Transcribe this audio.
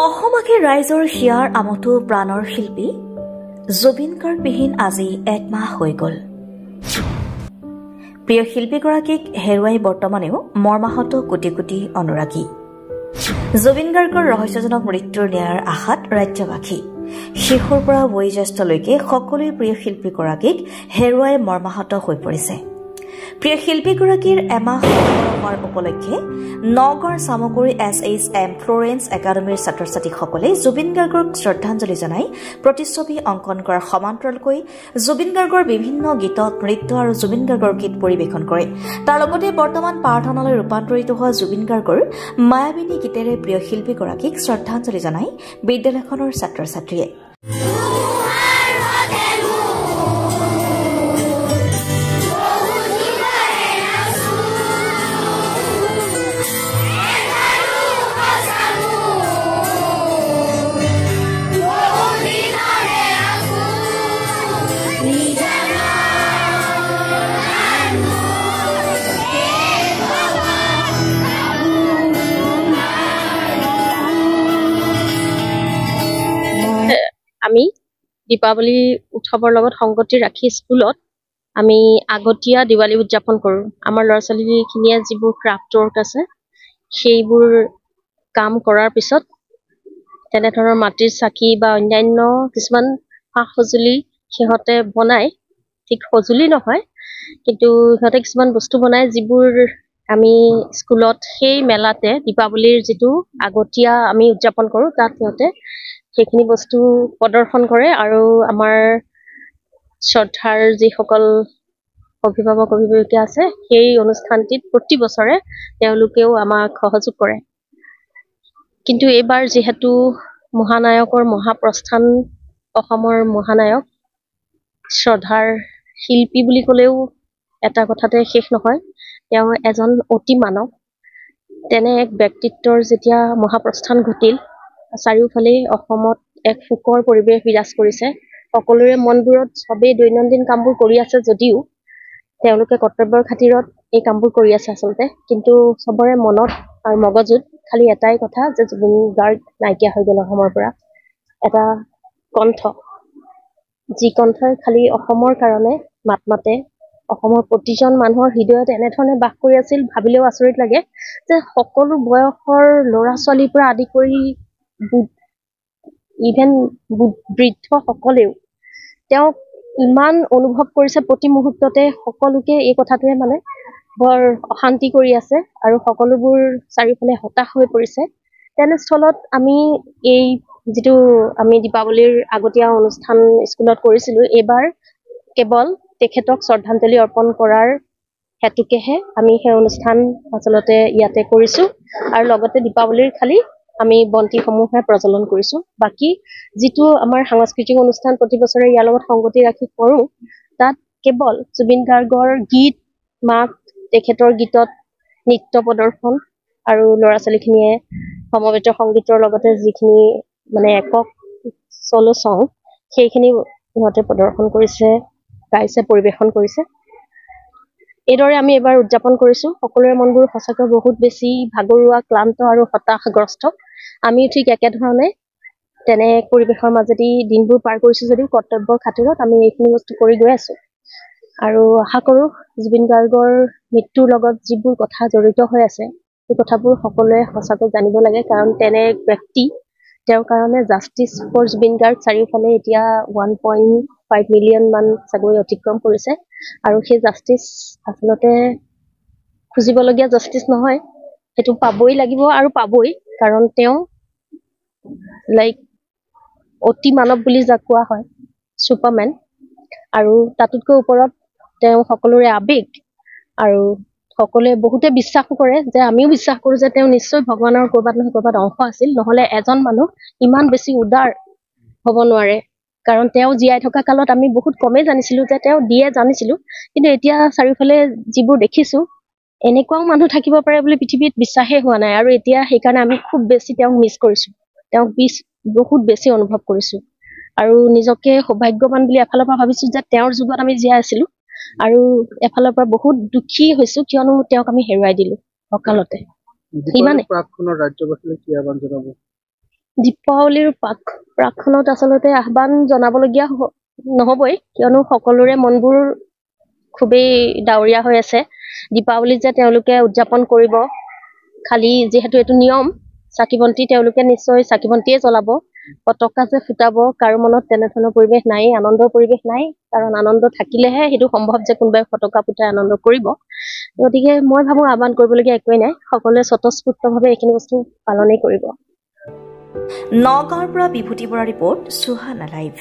অসমবাসী ৰাইজৰ হিয়াৰ আমঠু প্ৰাণৰ শিল্পী জুবিন গাৰ্গবিহীন আজি 1 মাহ হৈ গ'ল। প্ৰিয় শিল্পীগৰাকীক হেৰুৱাই বৰ্তমানেও মৰ্মাহত কোটি কোটি অনুৰাগী। জুবিন গাৰ্গৰ ৰহস্যজনক মৃত্যুৰ ন্যায়ৰ আশাত ৰাজ্যবাসী শিশুৰ পৰা বয়োজ্যেষ্ঠলৈকে সকলোৱে প্ৰিয় শিল্পীগৰাকীক হেৰুৱাই মৰ্মাহত হৈ পৰিছে। প্ৰিয় শিল্পীগৰাকীৰ এমাহ হোৱাৰ উপলক্ষে নগৰ চামগুৰি SHM ফ্লোৰেন্স একাডেমীৰ ছাত্ৰ ছাত্ৰীসকলে জুবিন গাৰ্গক শ্ৰদ্ধাঞ্জলি জনাই প্ৰতিচ্ছবি অংকন কৰাৰ সমান্তৰালকৈ জুবিন গাৰ্গৰ বিভিন্ন গীতত নৃত্য আৰু জুবিন গাৰ্গৰ গীত পৰিৱেশন কৰে। তাৰ লগতে বৰ্তমান প্ৰাৰ্থনালৈ ৰূপান্তৰিত হোৱা জুবিন গাৰ্গৰ মায়াবিনী গীতেৰে প্ৰিয় শিল্পীগৰাকীক শ্ৰদ্ধাঞ্জলি জনাই বিদ্যালয়খনৰ ছাত্ৰ ছাত্ৰীয়ে। আমি দীপাৱলী উৎসৱৰ লগত সংগতি ৰাখি স্কুলত আমি আগতীয়া দিৱালী উদযাপন কৰোঁ। আমাৰ ল'ৰা ছোৱালীখিনিয়ে যিবোৰ ক্ৰাফ্ট ৱৰ্ক আছে সেইবোৰ কাম কৰাৰ পিছত তেনেধৰণৰ মাটিৰ চাকি বা অন্যান্য কিছুমান সা সঁজুলি সিহঁতে বনায়। ঠিক সঁজুলি নহয়, কিন্তু সিহঁতে কিছুমান বস্তু বনায় যিবোৰ আমি স্কুলত সেই মেলাতে দীপাৱলীৰ যিটো আগতীয়া আমি উদযাপন কৰোঁ তাত সিহঁতে সেইখিনি বস্তু প্ৰদৰ্শন কৰে আৰু আমাৰ শ্ৰদ্ধাৰ যিসকল অভিভাৱক অভিভাৱিকা আছে সেই অনুষ্ঠানটিত প্ৰতি বছৰে তেওঁলোকেও আমাক সহযোগ কৰে। কিন্তু এইবাৰ যিহেতু মহানায়কৰ মহাপ্ৰস্থান, অসমৰ মহানায়ক, শ্ৰদ্ধাৰ শিল্পী বুলি ক'লেও এটা কথাতে শেষ নহয়, তেওঁ এজন অতি মানৱ। তেনে এক ব্যক্তিত্বৰ যেতিয়া মহাপ্ৰস্থান ঘটিল, চাৰিওফালে অসমত এক শোকৰ পৰিৱেশ বিৰাজ কৰিছে। সকলোৰে মনবোৰত চবেই দৈনন্দিন কামবোৰ কৰি আছে যদিও তেওঁলোকে কৰ্তব্যৰ খাতিৰত এই কামবোৰ কৰি আছে আচলতে, কিন্তু চবৰে মনত আৰু মগজুত খালি এটাই কথা যে জুবিন গাৰ্গ নাইকিয়া হৈ গ'ল অসমৰ পৰা। এটা কণ্ঠ, যি কণ্ঠই খালি অসমৰ কাৰণে মাত মাতে, অসমৰ প্ৰতিজন মানুহৰ হৃদয়ত এনেধৰণে বাস কৰি আছিল। ভাবিলেও আচৰিত লাগে যে সকলো বয়সৰ ল'ৰা ছোৱালীৰ পৰা আদি কৰি ইভেন বৃদ্ধ সকলেও তেওঁক ইমান অনুভৱ কৰিছে প্ৰতি মুহূৰ্ততে। সকলোকে এই কথাটোৱে মানে বৰ অশান্তি কৰি আছে আৰু সকলোবোৰ চাৰিওফালে হতাশ হৈ পৰিছে। তেনেস্থলত আমি এই যিটো আমি দীপাৱলীৰ আগতীয়া অনুষ্ঠান স্কুলত কৰিছিলোঁ, এইবাৰ কেৱল তেখেতক শ্ৰদ্ধাঞ্জলি অৰ্পণ কৰাৰ হেতুকেহে আমি সেই অনুষ্ঠান আচলতে ইয়াতে কৰিছোঁ আৰু লগতে দীপাৱলীৰ খালি আমি বন্তিসমূহে প্ৰজ্বলন কৰিছোঁ। বাকী যিটো আমাৰ সাংস্কৃতিক অনুষ্ঠান প্ৰতি বছৰে ইয়াৰ লগত সংগতি ৰাখি কৰোঁ, তাত কেৱল জুবিন গাৰ্গৰ গীত মাত, তেখেতৰ গীতত নৃত্য প্ৰদৰ্শন আৰু ল'ৰা ছোৱালীখিনিয়ে সমবেত সংগীতৰ লগতে যিখিনি মানে একক চলো চং সেইখিনি সিহঁতে প্ৰদৰ্শন কৰিছে, গাইছে, পৰিৱেশন কৰিছে। এইদৰে আমি এইবাৰ উদযাপন কৰিছোঁ। সকলোৰে মনবোৰ সঁচাকৈ বহুত বেছি ভাগৰুৱা, ক্লান্ত আৰু হতাশগ্ৰস্ত। আমি ঠিক একেধৰণে তেনে পৰিৱেশৰ মাজেদি দিনবোৰ পাৰ কৰিছোঁ যদিও কৰ্তব্যৰ খাতিৰত আমি এইখিনি বস্তু কৰি গৈ আছোঁ আৰু আশা কৰোঁ জুবিন গাৰ্গৰ মৃত্যুৰ লগত যিবোৰ কথা জড়িত হৈ আছে সেই কথাবোৰ সকলোৱে সঁচাকৈ জানিব লাগে, কাৰণ তেনে এক ব্যক্তি, তেওঁৰ কাৰণে জাষ্টিছ ফৰ জুবিন গাৰ্গ চাৰিওফালে এতিয়া 1.5 মিলিয়ন মান চাগৈ অতিক্ৰম কৰিছে আৰু সেই জাষ্টিছ আচলতে খুজিবলগীয়া জাষ্টিছ নহয়, সেইটো পাবই লাগিব আৰু পাবই, কাৰণ তেওঁ অতি মানৱ বুলি যাক কোৱা হয়, ছুপাৰমেন, আৰু তাতোতকৈ ওপৰত তেওঁ সকলোৰে আৱেগ আৰু সকলোৱে বহুতে বিশ্বাসো কৰে যে আমিও বিশ্বাস কৰোঁ যে তেওঁ নিশ্চয় ভগৱানৰ ক'ৰবাত নহয় ক'ৰবাত অংশ আছিল, নহ'লে এজন মানুহ ইমান বেছি উদাৰ হ'ব নোৱাৰে। কাৰণ তেওঁ জীয়াই থকা কালত আমি বহুত কমেই জানিছিলোঁ যে তেওঁ দিয়ে জানিছিলোঁ, কিন্তু এতিয়া চাৰিওফালে যিবোৰ দেখিছোঁ এনেকুৱাও মানুহ থাকিব পাৰে বুলি পৃথিৱীত বিশ্বাসেই হোৱা নাই। আৰু এতিয়া সেইকাৰণে আমি খুব বেছি তেওঁক মিছ কৰিছোঁ, তেওঁক বহুত বেছি অনুভৱ কৰিছোঁ আৰু নিজকে সৌভাগ্যৱান বুলি এফালৰ পৰা ভাবিছোঁ যে তেওঁৰ যুগত আমি জীয়াই আছিলোঁ, আৰু এফালৰ পৰা বহুত দুখী হৈছোঁ কিয়নো তেওঁক আমি হেৰুৱাই দিলোঁ অকালতে। ইমানে। দীপাৱলীৰ প্ৰাকখনত আচলতে আহ্বান জনাবলগীয়া নহবই, কিয়নো সকলোৰে মনবোৰ খুবেই ডাৱৰীয়া হৈ আছে। দীপাৱলী যে তেওঁলোকে উদযাপন কৰিব, খালি যিহেতু এইটো নিয়ম, চাকি বন্তি তেওঁলোকে নিশ্চয় চাকি বন্তিয়ে জ্বলাব, পতকা যে ফুটাব কাৰো মনত তেনেধৰণৰ পৰিৱেশ নাই, আনন্দৰ পৰিৱেশ নাই। কাৰণ আনন্দ থাকিলেহে সেইটো সম্ভৱ যে কোনোবাই ফটকা ফুটাই আনন্দ কৰিব। গতিকে মই ভাবো আহ্বান কৰিবলগীয়া একোৱেই নাই, সকলোৱে স্বতঃস্ফূৰ্তভাৱে এইখিনি বস্তু পালনেই কৰিব। নগাঁৱৰ পৰা বিভূতি বৰা ৰিপৰ্ট, সুহানা লাইভ।